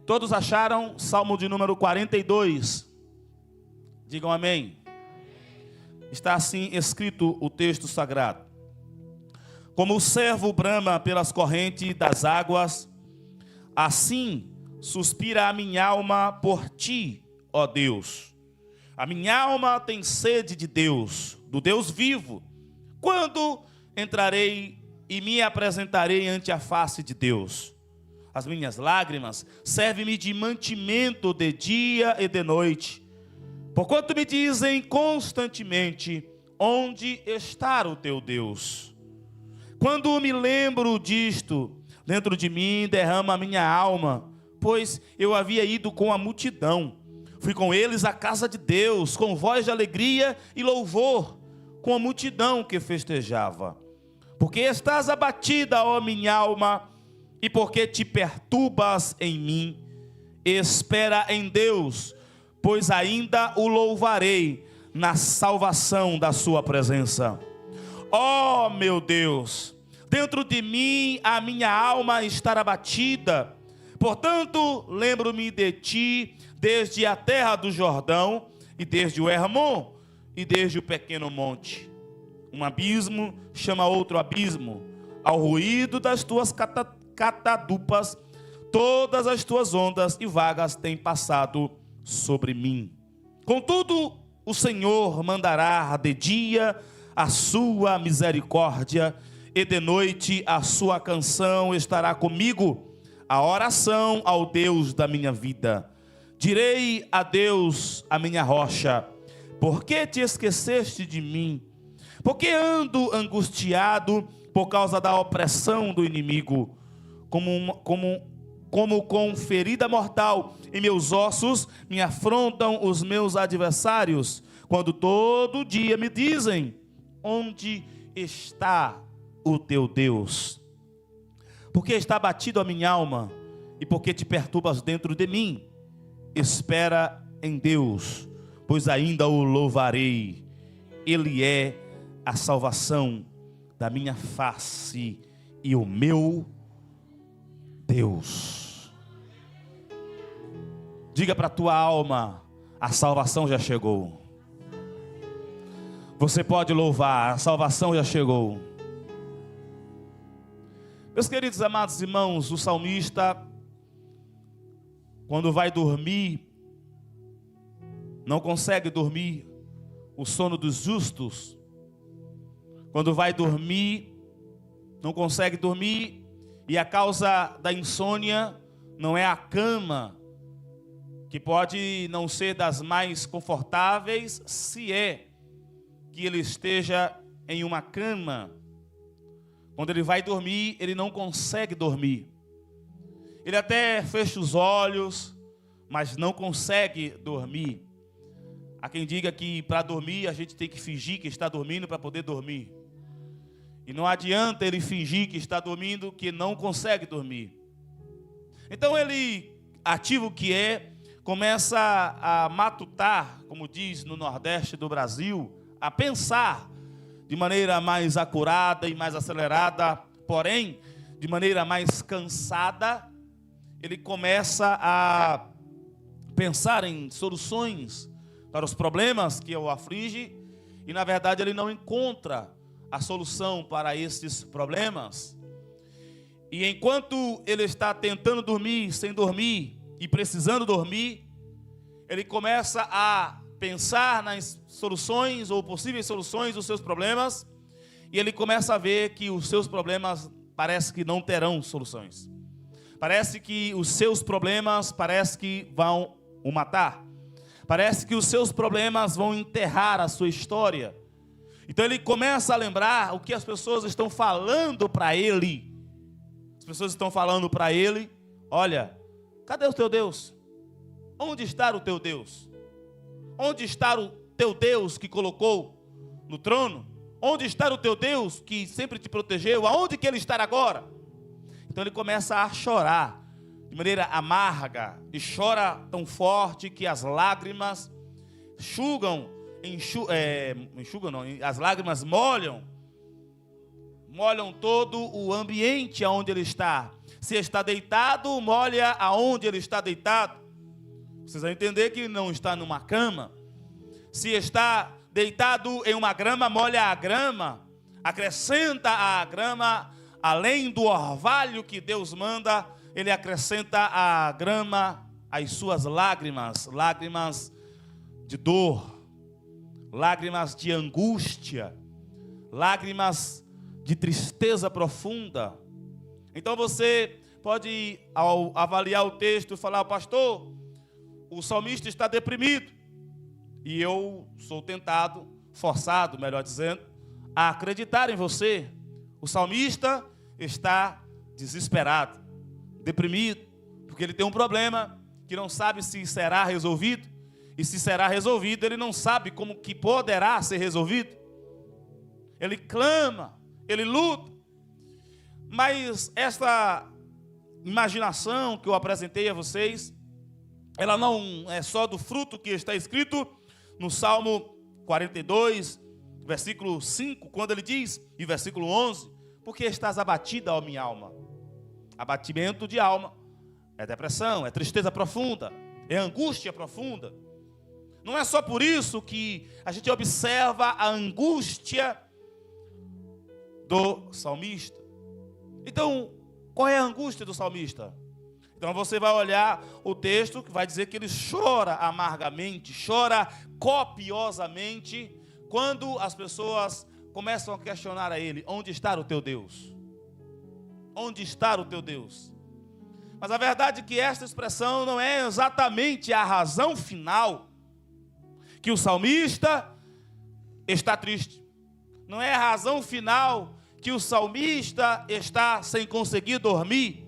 Todos acharam? Salmo de número 42. Digam amém. Está assim escrito o texto sagrado: como o servo brama pelas correntes das águas, assim suspira a minha alma por ti, ó Deus. A minha alma tem sede de Deus, do Deus vivo. Quando entrarei e me apresentarei ante a face de Deus? As minhas lágrimas servem-me de mantimento de dia e de noite, porquanto me dizem constantemente: onde está o teu Deus? Quando me lembro disto, dentro de mim derrama a minha alma, pois eu havia ido com a multidão. Fui com eles à casa de Deus, com voz de alegria e louvor, com a multidão que festejava. Porque estás abatida, ó minha alma, e porque te perturbas em mim? Espera em Deus, pois ainda o louvarei na salvação da sua presença. Ó meu Deus, dentro de mim a minha alma está abatida. Portanto, lembro-me de ti desde a terra do Jordão, e desde o Hermon, e desde o pequeno monte. Um abismo chama outro abismo, ao ruído das tuas catadupas, todas as tuas ondas e vagas têm passado sobre mim. Contudo, o Senhor mandará de dia a sua misericórdia, e de noite a sua canção estará comigo, a oração ao Deus da minha vida. Direi a Deus, a minha rocha: por que te esqueceste de mim? Porque ando angustiado por causa da opressão do inimigo, como com ferida mortal em meus ossos me afrontam os meus adversários, quando todo dia me dizem: onde está o teu Deus? Porque está abatido a minha alma, e porque te perturbas dentro de mim? Espera em Deus, pois ainda o louvarei. Ele é a salvação da minha face e o meu Deus. Diga para a tua alma: a salvação já chegou. Você pode louvar, a salvação já chegou. Meus queridos amados irmãos, o salmista, quando vai dormir, não consegue dormir o sono dos justos. Quando vai dormir, não consegue dormir, e a causa da insônia não é a cama, que pode não ser das mais confortáveis, se é que ele esteja em uma cama. Quando ele vai dormir, ele não consegue dormir. Ele até fecha os olhos, mas não consegue dormir. Há quem diga que para dormir a gente tem que fingir que está dormindo para poder dormir. E não adianta ele fingir que está dormindo, que não consegue dormir. Então ele, ativo que é, começa a matutar, como diz no Nordeste do Brasil, a pensar de maneira mais acurada e mais acelerada, porém, de maneira mais cansada. Ele começa a pensar em soluções para os problemas que o aflige, e na verdade ele não encontra a solução para esses problemas. E enquanto ele está tentando dormir, sem dormir e precisando dormir, ele começa a pensar nas soluções ou possíveis soluções dos seus problemas, e ele começa a ver que os seus problemas parece que não terão soluções. Parece que os seus problemas vão o matar. Parece que os seus problemas vão enterrar a sua história. Então ele começa a lembrar o que as pessoas estão falando para ele. As pessoas estão falando para ele: olha, cadê o teu Deus? Onde está o teu Deus? Onde está o teu Deus que colocou no trono? Onde está o teu Deus que sempre te protegeu? Aonde que ele está agora? Então ele começa a chorar de maneira amarga, e chora tão forte que as lágrimas as lágrimas molham todo o ambiente onde ele está. Se está deitado, molha aonde ele está deitado. Vocês vão entender que ele não está numa cama. Se está deitado em uma grama, molha a grama. Acrescenta a grama, além do orvalho que Deus manda, ele acrescenta à grama as suas lágrimas. Lágrimas de dor, lágrimas de angústia, lágrimas de tristeza profunda. Então você pode, ao avaliar o texto, falar: pastor, o salmista está deprimido. E eu sou tentado, forçado, melhor dizendo, a acreditar em você. O salmista está desesperado, deprimido, porque ele tem um problema que não sabe se será resolvido. E se será resolvido, ele não sabe como que poderá ser resolvido. Ele clama, ele luta. Mas esta imaginação que eu apresentei a vocês, ela não é só do fruto que está escrito no Salmo 42, versículo 5, quando ele diz, e versículo 11, porque estás abatida, ó minha alma. Abatimento de alma é depressão, é tristeza profunda, é angústia profunda. Não é só por isso que a gente observa a angústia do salmista. Então, qual é a angústia do salmista? Então você vai olhar o texto que vai dizer que ele chora amargamente, chora copiosamente, quando as pessoas começam a questionar a ele: onde está o teu Deus? Onde está o teu Deus? Mas a verdade é que esta expressão não é exatamente a razão final que o salmista está triste. Não é a razão final que o salmista está sem conseguir dormir.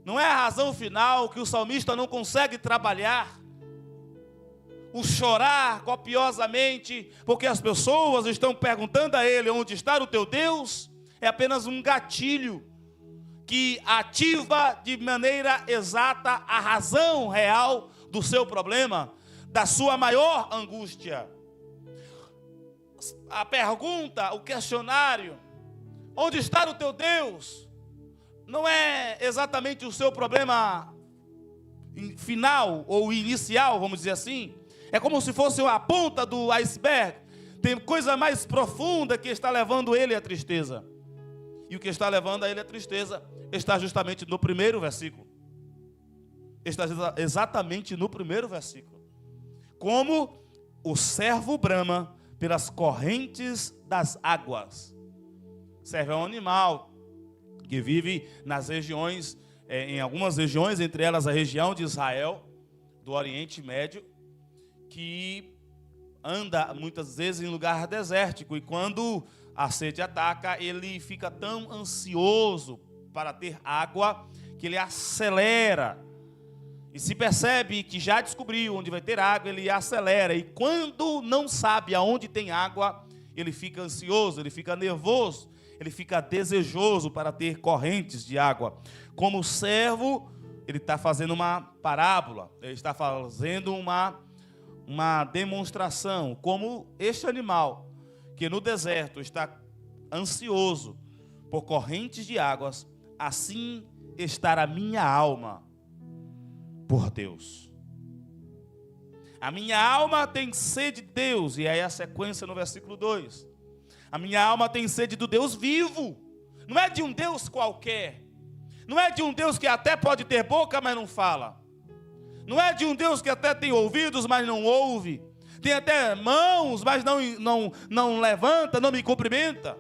Não é a razão final que o salmista não consegue trabalhar. O chorar copiosamente, porque as pessoas estão perguntando a ele: onde está o teu Deus? É apenas um gatilho que ativa de maneira exata a razão real do seu problema, da sua maior angústia. A pergunta, o questionário: onde está o teu Deus? Não é exatamente o seu problema final ou inicial, vamos dizer assim. É como se fosse a ponta do iceberg. Tem coisa mais profunda que está levando ele à tristeza. E o que está levando a ele à tristeza está justamente no primeiro versículo. Está exatamente no primeiro versículo. Como o servo brama pelas correntes das águas. Servo é um animal que vive nas regiões, em algumas regiões, entre elas a região de Israel, do Oriente Médio, que anda muitas vezes em lugar desértico, e quando a sede ataca, ele fica tão ansioso para ter água, que ele acelera, e se percebe que já descobriu onde vai ter água, ele acelera, e quando não sabe aonde tem água, ele fica ansioso, ele fica nervoso, ele fica desejoso para ter correntes de água. Como o servo, ele está fazendo uma parábola, ele está fazendo uma demonstração, como este animal, que no deserto está ansioso por correntes de águas, assim está a minha alma por Deus. A minha alma tem sede de Deus, e aí a sequência no versículo 2. A minha alma tem sede do Deus vivo. Não é de um Deus qualquer. Não é de um Deus que até pode ter boca, mas não fala. Não é de um Deus que até tem ouvidos, mas não ouve. Tem até mãos, mas não levanta, não me cumprimenta.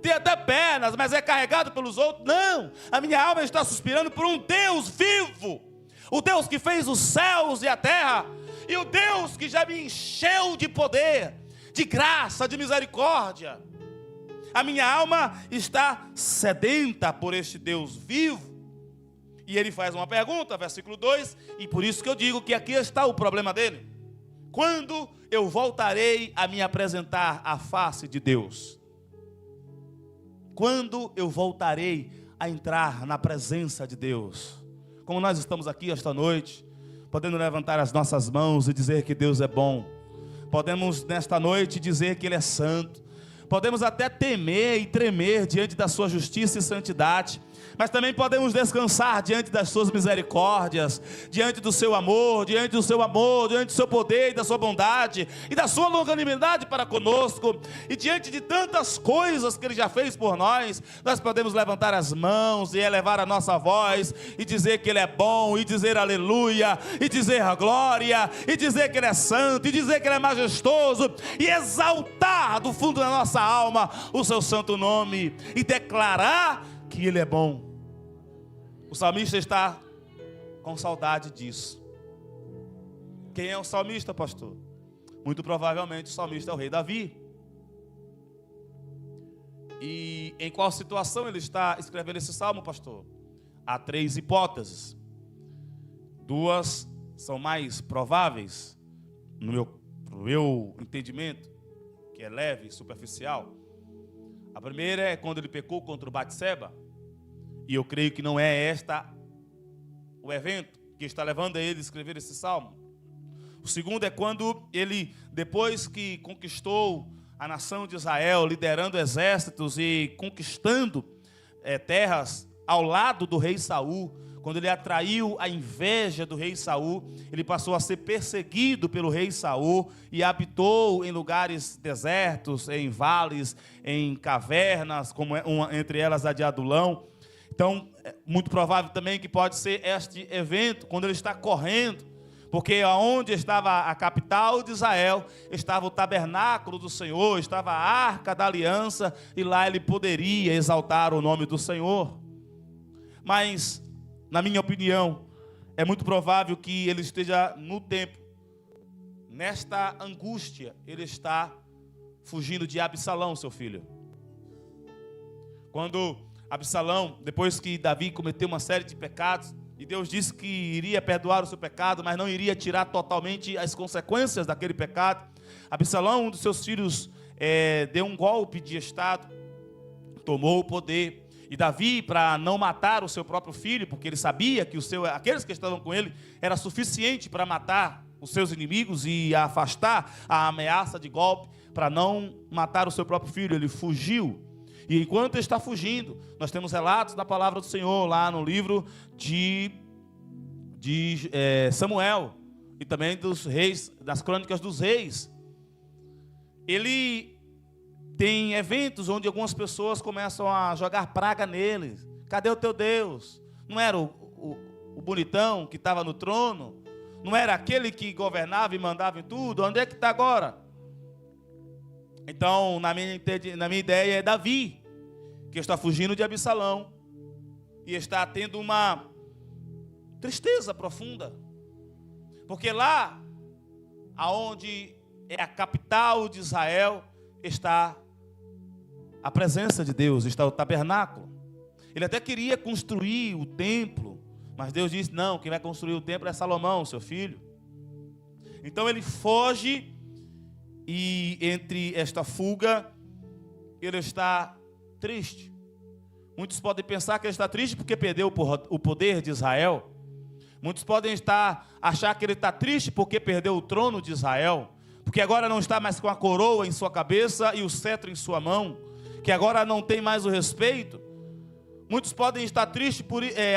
Tem até pernas, mas é carregado pelos outros. Não, a minha alma está suspirando por um Deus vivo. O Deus que fez os céus e a terra. E o Deus que já me encheu de poder, de graça, de misericórdia. A minha alma está sedenta por este Deus vivo. E ele faz uma pergunta, versículo 2, e por isso que eu digo que aqui está o problema dele. Quando eu voltarei a me apresentar à face de Deus? Quando eu voltarei a entrar na presença de Deus? Como nós estamos aqui esta noite, podendo levantar as nossas mãos e dizer que Deus é bom. Podemos nesta noite dizer que Ele é santo. podemos até temer e tremer diante da sua justiça e santidade, mas também podemos descansar diante das suas misericórdias, diante do seu amor, diante do seu poder e da sua bondade e da sua longanimidade para conosco, e diante de tantas coisas que Ele já fez por nós. Nós podemos levantar as mãos e elevar a nossa voz e dizer que Ele é bom, e dizer aleluia, e dizer a glória, e dizer que Ele é santo, e dizer que Ele é majestoso, e exaltar do fundo da nossa alma o seu santo nome, e declarar que Ele é bom. O salmista está com saudade disso. Quem é o salmista, pastor? Muito provavelmente o salmista é o rei Davi. E em qual situação ele está escrevendo esse salmo, pastor? Há 3 hipóteses. 2 são mais prováveis, no meu entendimento, que é leve e superficial. A primeira é quando ele pecou contra o Batseba, e eu creio que não é esta o evento que está levando a ele a escrever esse salmo. O segundo é quando ele, depois que conquistou a nação de Israel, liderando exércitos e conquistando terras ao lado do rei Saul, quando ele atraiu a inveja do rei Saul, ele passou a ser perseguido pelo rei Saul e habitou em lugares desertos, em vales, em cavernas, como entre elas a de Adulão. Então, é muito provável também que pode ser este evento, quando ele está correndo, porque onde estava a capital de Israel, estava o tabernáculo do Senhor, estava a arca da aliança, e lá ele poderia exaltar o nome do Senhor. Mas, na minha opinião, é muito provável que ele esteja no tempo, nesta angústia, ele está fugindo de Absalão, seu filho. Quando Absalão, depois que Davi cometeu uma série de pecados, e Deus disse que iria perdoar o seu pecado, mas não iria tirar totalmente as consequências daquele pecado, Absalão, um dos seus filhos, deu um golpe de estado, tomou o poder. E Davi, para não matar o seu próprio filho, porque ele sabia que aqueles que estavam com ele era suficiente para matar os seus inimigos e afastar a ameaça de golpe, para não matar o seu próprio filho, ele fugiu. E enquanto ele está fugindo, nós temos relatos da palavra do Senhor lá no livro de Samuel, e também dos reis, das crônicas dos reis. Ele tem eventos onde algumas pessoas começam a jogar praga nele. Cadê o teu Deus? Não era o bonitão que estava no trono? Não era aquele que governava e mandava em tudo? Onde é que está agora? Então, na minha ideia, é Davi, que está fugindo de Absalão e está tendo uma tristeza profunda, porque lá, aonde é a capital de Israel, está a presença de Deus, está o tabernáculo. Ele até queria construir o templo, mas Deus disse: não, quem vai construir o templo é Salomão, seu filho. Então ele foge, e entre esta fuga, ele está triste. Muitos podem pensar que ele está triste porque perdeu o poder de Israel. Muitos podem achar que ele está triste porque perdeu o trono de Israel, porque agora não está mais com a coroa em sua cabeça e o cetro em sua mão, que agora não tem mais o respeito. Muitos podem estar tristes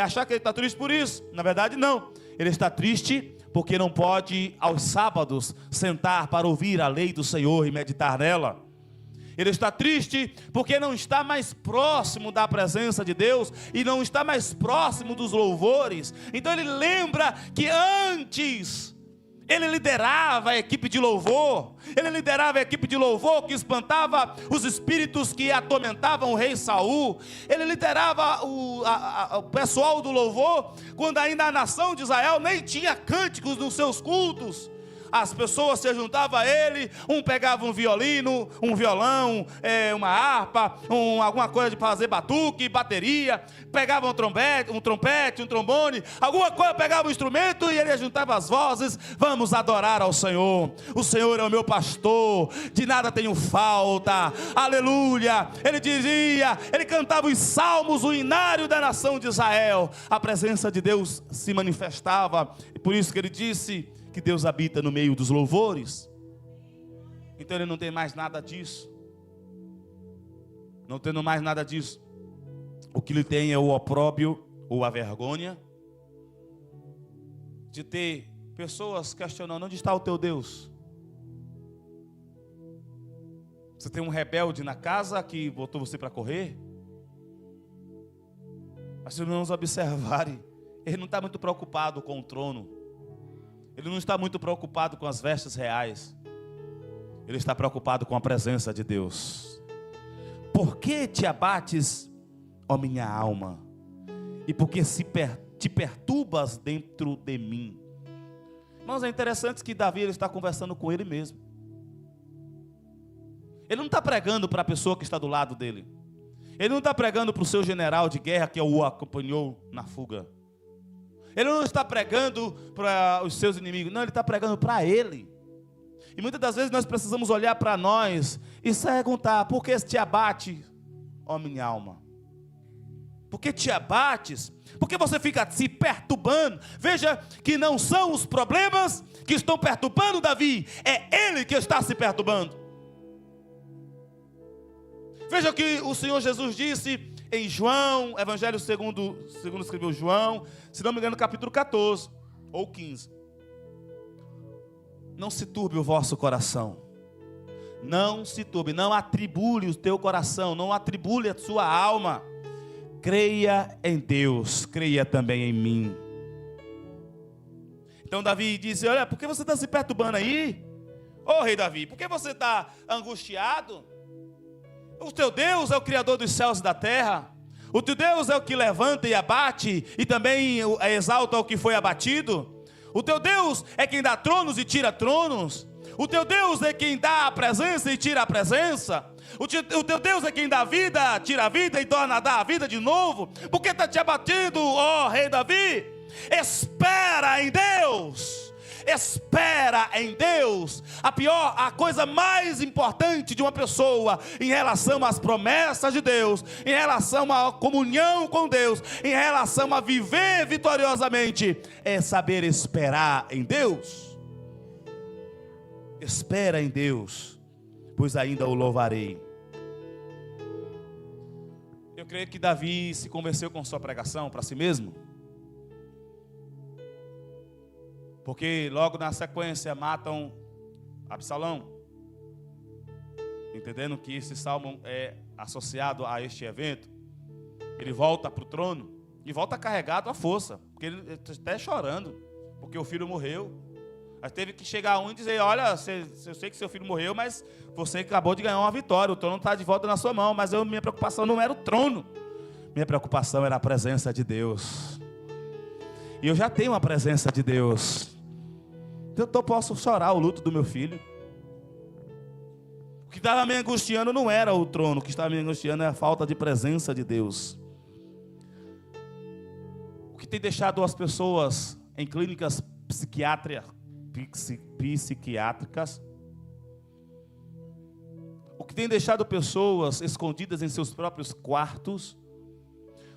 achar que ele está triste por isso. Na verdade, não. Ele está triste porque não pode, aos sábados, sentar para ouvir a lei do Senhor e meditar nela. Ele está triste porque não está mais próximo da presença de Deus e não está mais próximo dos louvores. Então ele lembra que antes ele liderava a equipe de louvor. Ele liderava a equipe de louvor que espantava os espíritos que atormentavam o rei Saul. Ele liderava o pessoal do louvor quando ainda a nação de Israel nem tinha cânticos nos seus cultos. As pessoas se juntavam a ele, um pegava um violino, um violão, uma harpa, alguma coisa de fazer batuque, bateria, pegava um trompete, um trombone, alguma coisa, pegava um instrumento e ele juntava as vozes. Vamos adorar ao Senhor. O Senhor é o meu pastor, de nada tenho falta. Aleluia. Ele cantava os salmos, o hinário da nação de Israel. A presença de Deus se manifestava, e por isso que ele disse que Deus habita no meio dos louvores. Então ele não tem mais nada disso. não tendo mais nada disso, o que lhe tem é o opróbrio ou a vergonha de ter pessoas questionando: onde está o teu Deus? Você tem um rebelde na casa que botou você para correr? Mas se os irmãos observarem, ele não está muito preocupado com o trono. Ele não está muito preocupado com as vestes reais. Ele está preocupado com a presença de Deus. Por que te abates, ó minha alma? E por que te perturbas dentro de mim? Irmãos, é interessante que Davi ele está conversando com ele mesmo. Ele não está pregando para a pessoa que está do lado dele. Ele não está pregando para o seu general de guerra que o acompanhou na fuga. Ele não está pregando para os seus inimigos. Não, ele está pregando para ele. E muitas das vezes nós precisamos olhar para nós e perguntar: por que te abate, ó minha alma? Por que te abates? Por que você fica se perturbando? Veja que não são os problemas que estão perturbando Davi, é ele que está se perturbando. Veja o que o Senhor Jesus disse em João, Evangelho segundo escreveu João, se não me engano, capítulo 14 ou 15. Não se turbe o vosso coração. Não se turbe, não atribule o teu coração, não atribule a sua alma. Creia em Deus, creia também em mim. Então Davi disse: olha, por que você está se perturbando aí? Ô rei Davi, por que você está angustiado? O teu Deus é o Criador dos céus e da terra. O teu Deus é o que levanta e abate, e também exalta o que foi abatido. O teu Deus é quem dá tronos e tira tronos. O teu Deus é quem dá a presença e tira a presença. O teu Deus é quem dá vida, tira a vida e torna a dar a vida de novo. Por que está te abatido, ó rei Davi? Espera em Deus. Espera em Deus. A coisa mais importante de uma pessoa em relação às promessas de Deus, em relação à comunhão com Deus, em relação a viver vitoriosamente, é saber esperar em Deus. Espera em Deus, pois ainda o louvarei. Eu creio que Davi se convenceu com sua pregação para si mesmo, porque logo na sequência matam Absalão, entendendo que esse salmo é associado a este evento. Ele volta para o trono e volta carregado à força, porque ele está até chorando, porque o filho morreu. Mas teve que chegar um e dizer: olha, eu sei que seu filho morreu, mas você acabou de ganhar uma vitória, o trono está de volta na sua mão. Mas minha preocupação não era o trono, minha preocupação era a presença de Deus. E eu já tenho a presença de Deus. Então eu posso chorar o luto do meu filho. O que estava me angustiando não era o trono, o que estava me angustiando é a falta de presença de Deus. O que tem deixado as pessoas em clínicas psiquiátricas, o que tem deixado pessoas escondidas em seus próprios quartos,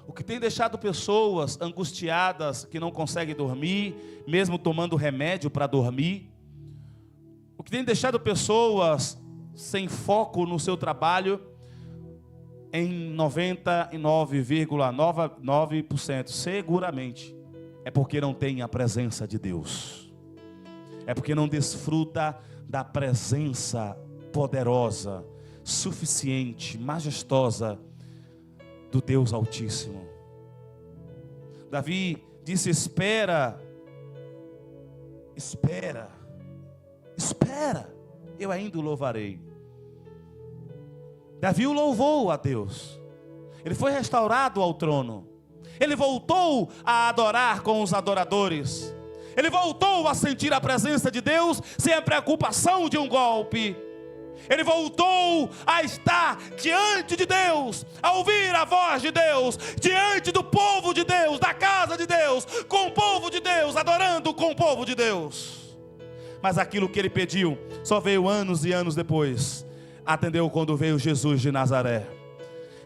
o que tem deixado pessoas angustiadas que não conseguem dormir, mesmo tomando remédio para dormir, o que tem deixado pessoas sem foco no seu trabalho, em 99,99% seguramente é porque não tem a presença de Deus, é porque não desfruta da presença poderosa, suficiente, majestosa do Deus Altíssimo. Davi disse: espera, eu ainda o louvarei. Davi o louvou a Deus, ele foi restaurado ao trono, ele voltou a adorar com os adoradores, ele voltou a sentir a presença de Deus sem a preocupação de um golpe. Ele voltou a estar diante de Deus, a ouvir a voz de Deus, diante do povo de Deus, da casa de Deus, com o povo de Deus, adorando com o povo de Deus. Mas aquilo que ele pediu só veio anos e anos depois. Atendeu quando veio Jesus de Nazaré.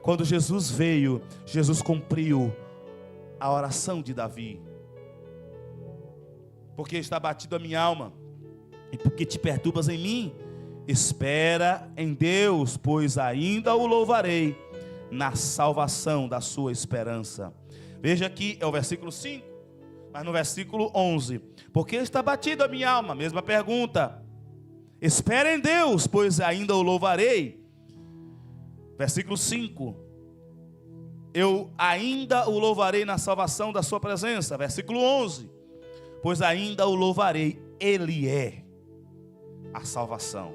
Quando Jesus veio, Jesus cumpriu a oração de Davi. Porque está batido a minha alma, e porque te perturbas em mim, espera em Deus, pois ainda o louvarei, na salvação da sua esperança. Veja aqui, é o versículo 5, mas no versículo 11. Porque está batida a minha alma? Mesma pergunta. Espera em Deus, pois ainda o louvarei. Versículo 5. Eu ainda o louvarei na salvação da sua presença. Versículo 11. Pois ainda o louvarei. Ele é a salvação,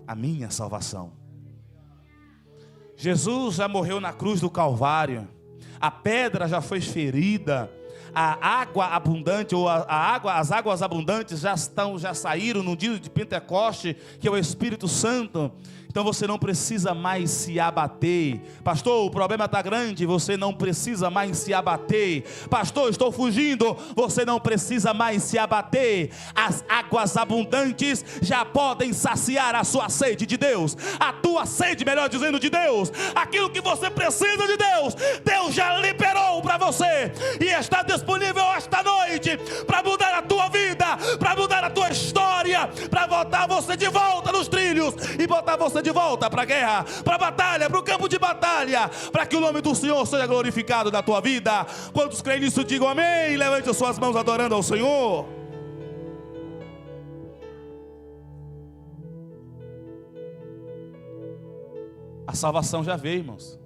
a minha salvação. Jesus já morreu na cruz do Calvário. A pedra já foi ferida. A água abundante, ou as águas abundantes já saíram no dia de Pentecoste, que é o Espírito Santo. Então você não precisa mais se abater. Pastor, o problema está grande, você não precisa mais se abater. Pastor, estou fugindo, você não precisa mais se abater. As águas abundantes já podem saciar a sua sede de Deus, a tua sede, melhor dizendo, de Deus. Aquilo que você precisa de Deus, Deus já liberou para você, e está disponível esta noite para mudar a tua vida, para mudar a tua história, para botar você de volta nos trilhos e botar você de volta para a guerra, para a batalha, para o campo de batalha, para que o nome do Senhor seja glorificado na tua vida. Quantos creem nisso, digam amém. Levante as suas mãos adorando ao Senhor. A salvação já veio, irmãos.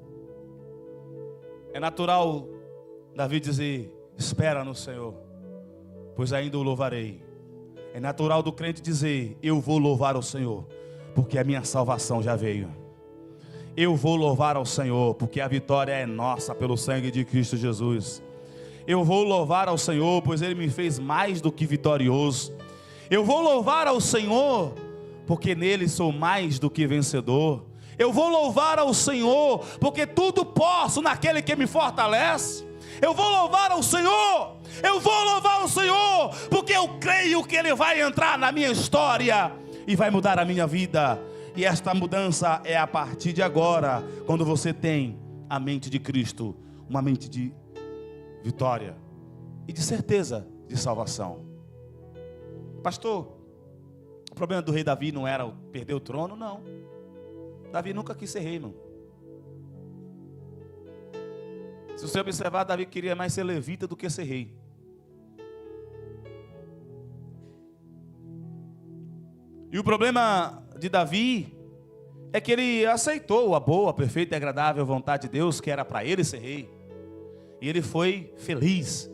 É natural Davi dizer: espera no Senhor, pois ainda o louvarei. É natural do crente dizer: eu vou louvar o Senhor, porque a minha salvação já veio. Eu vou louvar ao Senhor, porque a vitória é nossa pelo sangue de Cristo Jesus. Eu vou louvar ao Senhor, pois Ele me fez mais do que vitorioso. Eu vou louvar ao Senhor, porque nele sou mais do que vencedor. Eu vou louvar ao Senhor, porque tudo posso naquele que me fortalece. Eu vou louvar ao Senhor, eu vou louvar ao Senhor, porque eu creio que Ele vai entrar na minha história e vai mudar a minha vida. E esta mudança é a partir de agora, quando você tem a mente de Cristo, uma mente de vitória e de certeza de salvação. Pastor, o problema do rei Davi não era perder o trono? Não. Davi nunca quis ser rei, irmão. Se você observar, Davi queria mais ser levita do que ser rei. E o problema de Davi é que ele aceitou a boa, perfeita e agradável vontade de Deus, que era para ele ser rei. E ele foi feliz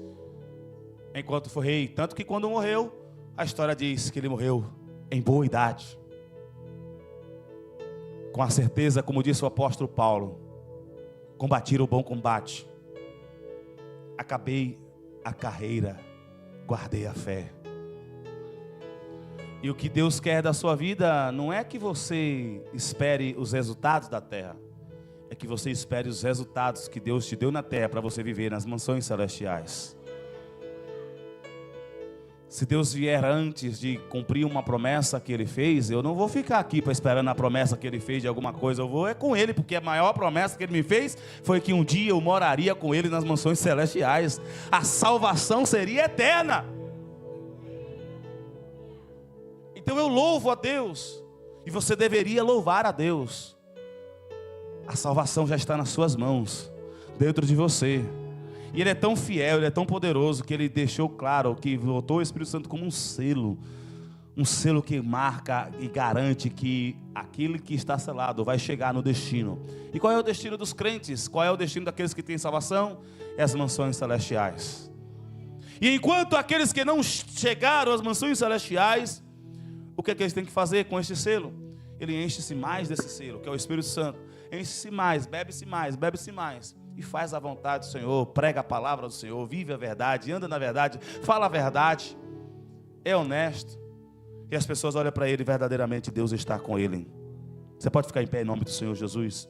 enquanto foi rei. Tanto que quando morreu, a história diz que ele morreu em boa idade. Com a certeza, como disse o apóstolo Paulo: combati o bom combate, acabei a carreira, guardei a fé. E o que Deus quer da sua vida não é que você espere os resultados da terra, é que você espere os resultados que Deus te deu na terra para você viver nas mansões celestiais. Se Deus vier antes de cumprir uma promessa que Ele fez, eu não vou ficar aqui para esperar a promessa que Ele fez de alguma coisa. Eu vou com Ele, porque a maior promessa que Ele me fez foi que um dia eu moraria com Ele nas mansões celestiais. A salvação seria eterna. Então eu louvo a Deus, e você deveria louvar a Deus. A salvação já está nas suas mãos, dentro de você. E Ele é tão fiel, Ele é tão poderoso, que Ele deixou claro que botou o Espírito Santo como um selo que marca e garante que aquele que está selado vai chegar no destino. E qual é o destino dos crentes? Qual é o destino daqueles que têm salvação? É as mansões celestiais. E enquanto aqueles que não chegaram às mansões celestiais, o que é que eles têm que fazer com este selo? Ele enche-se mais desse selo, que é o Espírito Santo. Enche-se mais, bebe-se mais. E faz a vontade do Senhor, prega a palavra do Senhor, vive a verdade, anda na verdade, fala a verdade, é honesto. E as pessoas olham para ele e verdadeiramente Deus está com ele. Você pode ficar em pé em nome do Senhor Jesus?